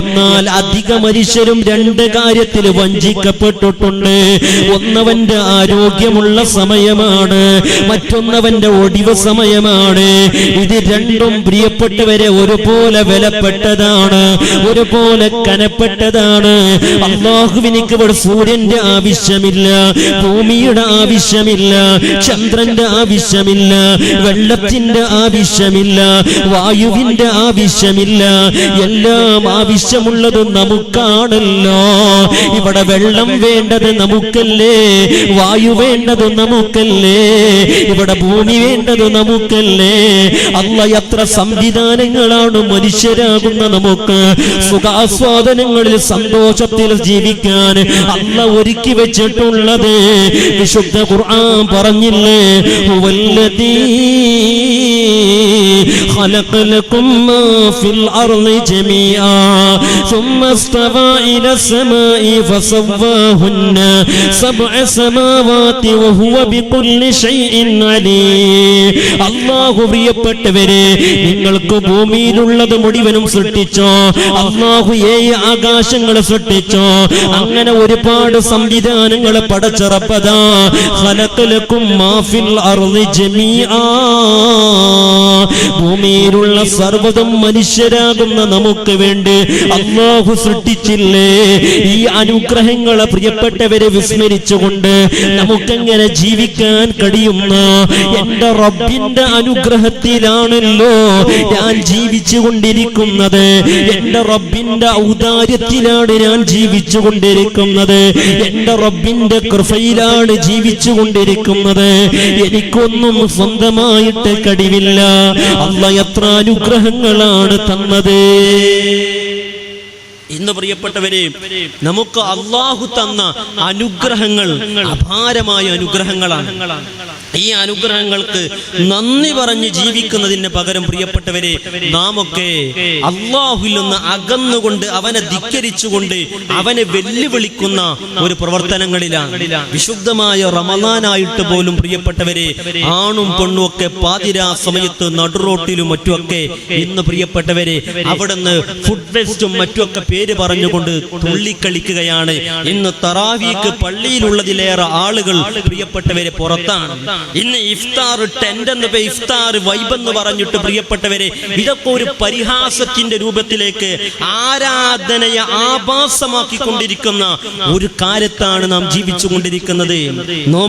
എന്നാൽ അധിക മനുഷ്യരും രണ്ട് കാര്യത്തിൽ വഞ്ചിക്കപ്പെട്ടിട്ടുണ്ട്. ഒന്നവന്റെ ആരോഗ്യമുള്ള സമയമാണ്, മറ്റൊന്നവന്റെ ഒടിവ് സമയമാണ്. ഇത് രണ്ടും പ്രിയപ്പെട്ടവരെ ഒരുപോലെ വിലപ്പെട്ടതാണ്, ഒരുപോലെ കനപ്പെട്ടതാണ്. അല്ലാഹുവിനിക്ക് ഇവിടെ സൂര്യന്റെ ആവശ്യമില്ല, ഭൂമിയുടെ ആവശ്യമില്ല, ചന്ദ്രന്റെ ആവശ്യമില്ല, വെള്ളത്തിന്റെ ആവശ്യമില്ല, വായുവിന്റെ ആവശ്യമില്ല. എല്ലാം ആവശ്യമുള്ളത് നമുക്കാണല്ലോ. ഇവിടെ വെള്ളം വേണ്ടത് നമുക്കല്ലേ, വായു വേണ്ടത് നമുക്കല്ലേ, ഇവിടെ ഭൂമി വേണ്ടത് നമുക്കല്ലേ. അല്ലാഹ് എത്ര സംവിധാനങ്ങളാണ് മനുഷ്യരാകുന്ന നമുക്ക് സുഖാസ്വാദനങ്ങളിൽ സന്തോഷത്തിൽ ജീവിക്കാൻ അല്ലാഹ് ഒരുക്കി വെച്ചിട്ടുള്ളത്. വിശുദ്ധ ഖുർആൻ പറഞ്ഞില്ലേ, ഹുവല്ലദീ خلق لكم ما في الأرض جميعا ثم استوى إلى السماء فسواهن سبع سماوات وهو بكل شيء عليم. അല്ലാഹു പ്രിയപ്പെട്ടവരെ, നിങ്ങൾക്ക് ഭൂമിയിലുള്ളത് മുഴുവനും സൃഷ്ടിച്ചോ, അല്ലാഹു 7 ആകാശങ്ങളെ സൃഷ്ടിച്ചോ, അങ്ങനെ ഒരുപാട് സംവിധാനങ്ങളെ പടച്ചിറപ്പതാ. خلق لكم ما في الأرض جميعا, ഭൂമിയിലുള്ള സർവ്വതും മനുഷ്യരാകുന്ന നമുക്ക് വേണ്ടി അല്ലാഹു സൃഷ്ടിച്ചില്ലേ. ഈ അനുഗ്രഹങ്ങളെ പ്രിയപ്പെട്ടവരെ വിസ്മരിച്ചുകൊണ്ട് നമുക്കെങ്ങനെ ജീവിക്കാൻ കഴിയുന്നു? എന്റെ റബ്ബിന്റെ അനുഗ്രഹത്തിലാണല്ലോ ഞാൻ ജീവിച്ചു കൊണ്ടിരിക്കുന്നത്, എന്റെ റബ്ബിന്റെ ഔദാര്യത്തിലാണ് ഞാൻ ജീവിച്ചു കൊണ്ടിരിക്കുന്നത്, എന്റെ റബ്ബിന്റെ കൃപയിലാണ് ജീവിച്ചു കൊണ്ടിരിക്കുന്നത്. എനിക്കൊന്നും സ്വന്തമായിട്ട് കഴിവില്ല. അല്ലാഹ് എത്ര അനുഗ്രഹങ്ങളാണ് തന്നത്. ഇന്ന് പ്രിയപ്പെട്ടവരെ, നമുക്ക് അല്ലാഹു തന്ന അനുഗ്രഹങ്ങൾ അപാരമായ അനുഗ്രഹങ്ങളാണ്. ഈ അനുഗ്രഹങ്ങൾക്ക് നന്ദി പറഞ്ഞ് ജീവിക്കുന്നതിന് പകരം പ്രിയപ്പെട്ടവരെ, നാമൊക്കെ അല്ലാഹുവിൽ നിന്ന് അകന്നുകൊണ്ട് അവനെ ധിക്കരിച്ചുകൊണ്ട് അവനെ വെല്ലുവിളിക്കുന്ന ഒരു പ്രവർത്തനങ്ങളിലാണ്. വിശുദ്ധമായ റമദാനായിട്ട് പോലും പ്രിയപ്പെട്ടവരെ, ആണും പെണ്ണും ഒക്കെ പാതിരാ സമയത്ത് നടുറോട്ടിലും മറ്റുമൊക്കെ ഇന്ന് പ്രിയപ്പെട്ടവരെ അവിടുന്ന് ഫുഡ് ഫെസ്റ്റും മറ്റുമൊക്കെ പേര് പറഞ്ഞുകൊണ്ട് തുള്ളിക്കളിക്കുകയാണ്. ഇന്ന് തറാവീക്ക് പള്ളിയിലുള്ളതിലേറെ ആളുകൾ പ്രിയപ്പെട്ടവരെ പുറത്താണ്. ഇന്ന് ഇഫ്താർ ടെന്റ് എന്ന് ഇഫ്താർ വൈബ് എന്ന് പറഞ്ഞിട്ട് പ്രിയപ്പെട്ടവരെ ഇതൊക്കെ ഒരു പരിഹാസത്തിന്റെ രൂപത്തിലേക്ക് ആരാധനയെ ആഭാസമാക്കിക്കൊണ്ടിരിക്കുന്ന ഒരു കാലത്താണ് നാം ജീവിച്ചു കൊണ്ടിരിക്കുന്നത്.